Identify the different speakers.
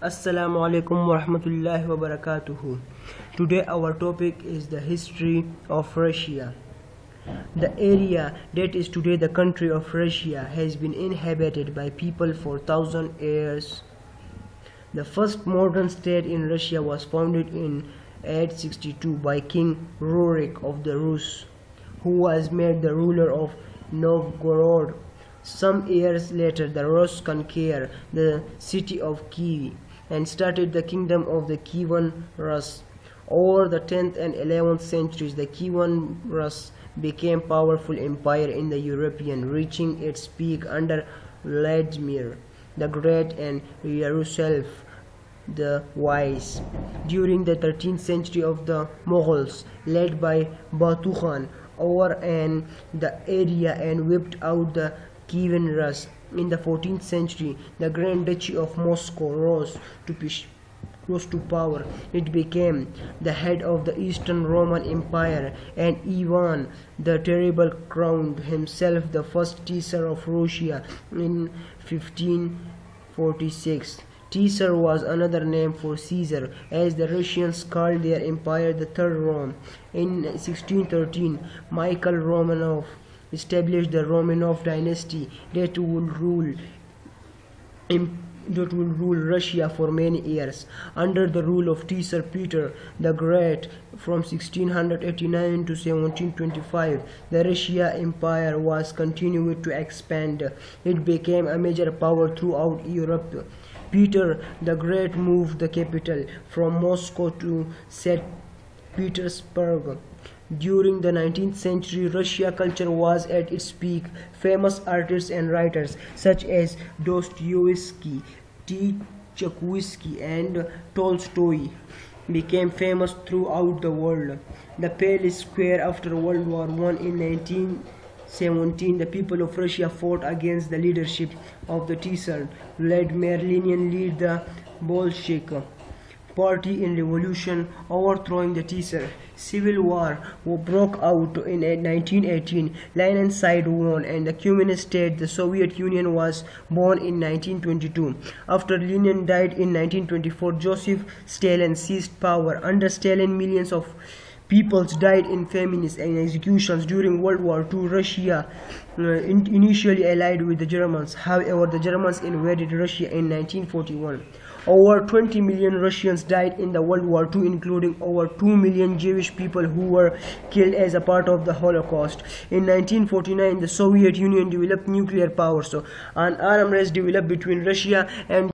Speaker 1: Assalamu alaikum wa rahmatullahi wa barakatuhu. Today our topic is the history of Russia. The area that is today the country of Russia has been inhabited by people for 1000 years. The first modern state in Russia was founded in 862 by King Rurik of the Rus, who was made the ruler of Novgorod. Some years later, the Rus conquered the city of Kiev and started the kingdom of the Kievan Rus. Over the 10th and 11th centuries, the Kievan Rus became a powerful empire in the European, reaching its peak under Vladimir the Great and Yaroslav the Wise. During the 13th century of the Mughals, led by Batu Khan, overran the area and whipped out the Kievan Rus. In the 14th century, the Grand Duchy of Moscow rose to power. It became the head of the Eastern Roman Empire, and Ivan the Terrible crowned himself the first Caesar of Russia in 1546. Caesar was another name for Caesar, as the Russians called their empire the Third Rome. In 1613, Michael Romanov established the Romanov dynasty that would rule Russia for many years. Under the rule of Caesar Peter the Great from 1689 to 1725, the Russian Empire was continued to expand. It became a major power throughout Europe. Peter the Great moved the capital from Moscow to St. Petersburg. During the 19th century, Russian culture was at its peak. Famous artists and writers such as Dostoevsky, Tchaikovsky, and Tolstoy became famous throughout the world. The Palace Square after World War I in 1917, the people of Russia fought against the leadership of the Tsar Vladimir Lenin led the Bolshevik party in revolution, overthrowing the Tsar. Civil war broke out in 1918. Lenin's side won, and the communist state, the Soviet Union, was born in 1922. After Lenin died in 1924, Joseph Stalin seized power. Under Stalin, millions of people died in famines and executions. During World War II, Russia initially allied with the Germans. However, the Germans invaded Russia in 1941. Over 20 million Russians died in the World War II, including over 2 million Jewish people who were killed as a part of the Holocaust. In 1949, the Soviet Union developed nuclear power, so an arms race developed between Russia and